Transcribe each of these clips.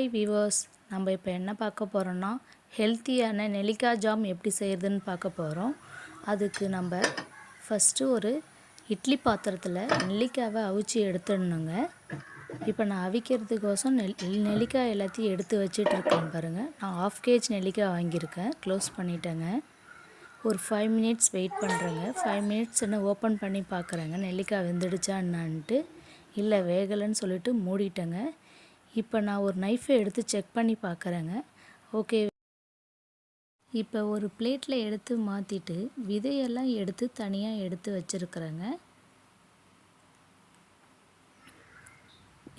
Hi viewers, நம்ம இப்போ என்ன பார்க்க போகிறோம்னா ஹெல்த்தியான நெல்லிக்காய் ஜாம் எப்படி செய்கிறதுன்னு பார்க்க போகிறோம். அதுக்கு நம்ம ஃபஸ்ட்டு ஒரு இட்லி பாத்திரத்தில் நெல்லிக்காவை அவிச்சு எடுத்துடணுங்க. இப்போ நான் அவிக்கிறதுக்கோசம் நெல்லிக்காய் எல்லாத்தையும் எடுத்து வச்சுட்டு இருக்கேன் பாருங்கள். நான் 1/2 kg நெல்லிக்காய் வாங்கியிருக்கேன். க்ளோஸ் பண்ணிட்டேங்க. ஒரு 5 minutes வெயிட் பண்ணுறேங்க. 5 minutes என்ன ஓப்பன் பண்ணி பார்க்குறேங்க நெல்லிக்காய் வெந்துடுச்சா என்னான்ட்டு. இல்லை வேகலைன்னு சொல்லிட்டு மூடிட்டேங்க. இப்போ நான் ஒரு நைஃபை எடுத்து செக் பண்ணி பார்க்குறேங்க. ஓகே, இப்போ ஒரு பிளேட்டில் எடுத்து மாற்றிட்டு விதையெல்லாம் எடுத்து தனியாக எடுத்து வச்சுருக்குறேங்க.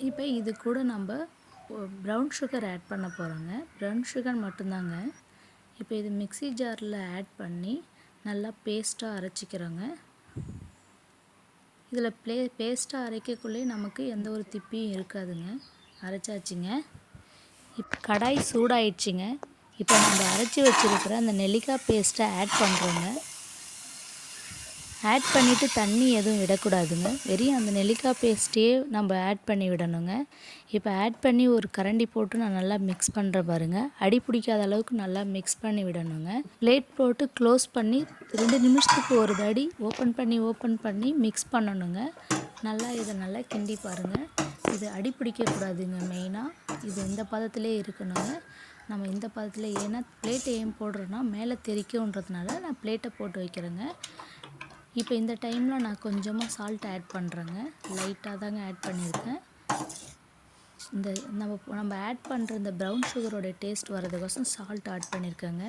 இப்போ இது கூட நம்ம ப்ரௌன் சுகர் ஆட் பண்ண போகிறோங்க. ப்ரௌன் சுகர் மட்டும்தாங்க. இப்போ இது மிக்ஸி ஜாரில் ஆட் பண்ணி நல்லா பேஸ்ட்டாக அரைச்சிக்கிறோங்க. இதில் பேஸ்ட்டாக அரைக்கக்குள்ளே நமக்கு எந்த ஒரு திப்பியும் இருக்காதுங்க. அரைச்சாச்சுங்க. இப்போ கடாய் சூடாயிடுச்சுங்க. இப்போ நம்ம அரைச்சி வச்சுருக்கிற அந்த நெல்லிக்காய் பேஸ்ட்டை ஆட் பண்ணுறோங்க. ஆட் பண்ணிவிட்டு தண்ணி எதுவும் விடக்கூடாதுங்க. வெறும் அந்த நெல்லிக்காய் பேஸ்ட்டையே நம்ம ஆட் பண்ணி விடணுங்க. இப்போ ஆட் பண்ணி ஒரு கரண்டி போட்டு நான் நல்லா மிக்ஸ் பண்ணுறேன் பாருங்கள். அடி பிடிக்காத அளவுக்கு நல்லா மிக்ஸ் பண்ணி விடணுங்க. பிளேட் போட்டு க்ளோஸ் பண்ணி 2 நிமிஷத்துக்கு ஒரு தடி ஓப்பன் பண்ணி மிக்ஸ் பண்ணணுங்க. இதை நல்லா கிண்டி பாருங்கள். இது அடி பிடிக்கக்கூடாதுங்க. மெயினாக இது இந்த பதத்திலே இருக்கணுங்க. நம்ம இந்த பதத்தில், ஏன்னா பிளேட்டை ஏன் போடுறோன்னா மேலே தெரிக்குன்றதுனால நான் பிளேட்டை போட்டு வைக்கிறேங்க. இப்போ இந்த டைமில் நான் கொஞ்சமாக சால்ட் ஆட் பண்ணுறேங்க. லைட்டாக தாங்க ஆட் பண்ணியிருக்கேன். இந்த நம்ம ஆட் பண்ணுற இந்த ப்ரௌன் சுகரோட டேஸ்ட் வரதுக்கோசம் சால்ட் ஆட் பண்ணியிருக்கேங்க.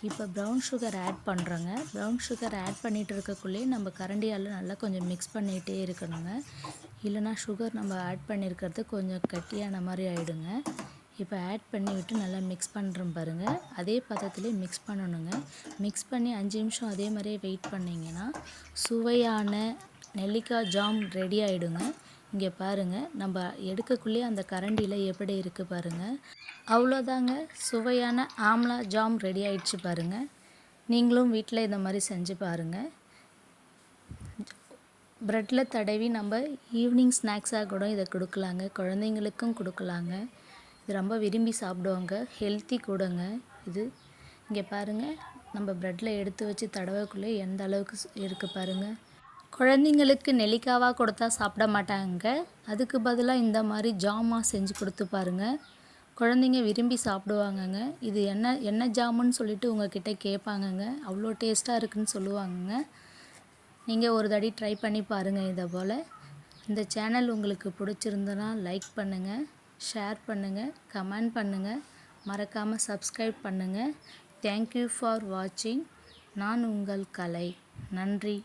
இப்போ ப்ரௌன் சுகர் ஆட் பண்ணுறோங்க. ப்ரௌன் சுகர் ஆட் பண்ணிகிட்டு இருக்கக்குள்ளேயே நம்ம கரண்டியால் நல்லா கொஞ்சம் மிக்ஸ் பண்ணிகிட்டே இருக்கணுங்க. இல்லைனா சுகர் நம்ம ஆட் பண்ணியிருக்கிறது கொஞ்சம் கட்டியான மாதிரி ஆகிடுங்க. இப்போ ஆட் பண்ணி விட்டு நல்லா மிக்ஸ் பண்ணுறோம் பாருங்கள். அதே பதத்திலே மிக்ஸ் பண்ணணுங்க. மிக்ஸ் பண்ணி 5 நிமிஷம் அதே மாதிரியே வெயிட் பண்ணிங்கன்னா சுவையான நெல்லிக்காய் ஜாம் ரெடி ஆகிடுங்க. இங்கே பாருங்கள், நம்ம எடுக்கக்குள்ளேயே அந்த கரண்டியில் எப்படி இருக்குது பாருங்கள். அவ்வளோதாங்க, சுவையான ஆம்லா ஜாம் ரெடி ஆகிடுச்சு பாருங்கள். நீங்களும் வீட்டில் இந்த மாதிரி செஞ்சு பாருங்கள். ப்ரெட்டில் தடவி நம்ம ஈவினிங் ஸ்நாக்ஸாக கூட இதை கொடுக்கலாங்க. குழந்தைங்களுக்கும் கொடுக்கலாங்க. இது ரொம்ப விரும்பி சாப்பிடுவாங்க. ஹெல்த்தி கூடங்க இது. இங்கே பாருங்கள், நம்ம ப்ரெட்டில் எடுத்து வச்சு தடவைக்குள்ளே எந்த அளவுக்கு இருக்குது பாருங்கள். குழந்தைங்களுக்கு நெல்லிக்காவாக கொடுத்தா சாப்பிட மாட்டாங்க. அதுக்கு பதிலாக இந்த மாதிரி ஜாமாக செஞ்சு கொடுத்து பாருங்கள். குழந்தைங்க விரும்பி சாப்பிடுவாங்கங்க. இது என்ன ஜாமுன்னு சொல்லிட்டு உங்கள்கிட்ட கேட்பாங்கங்க. அவ்வளோ டேஸ்ட்டாக இருக்குதுன்னு சொல்லுவாங்கங்க. நீங்கள் ஒரு தடவை ட்ரை பண்ணி பாருங்கள். இதை போல் இந்த சேனல் உங்களுக்கு பிடிச்சிருந்தனா லைக் பண்ணுங்கள், ஷேர் பண்ணுங்கள், கமெண்ட் பண்ணுங்கள், மறக்காமல் சப்ஸ்கிரைப் பண்ணுங்கள். தேங்க்யூ ஃபார் வாட்சிங். நான் உங்கள் கலை. நன்றி.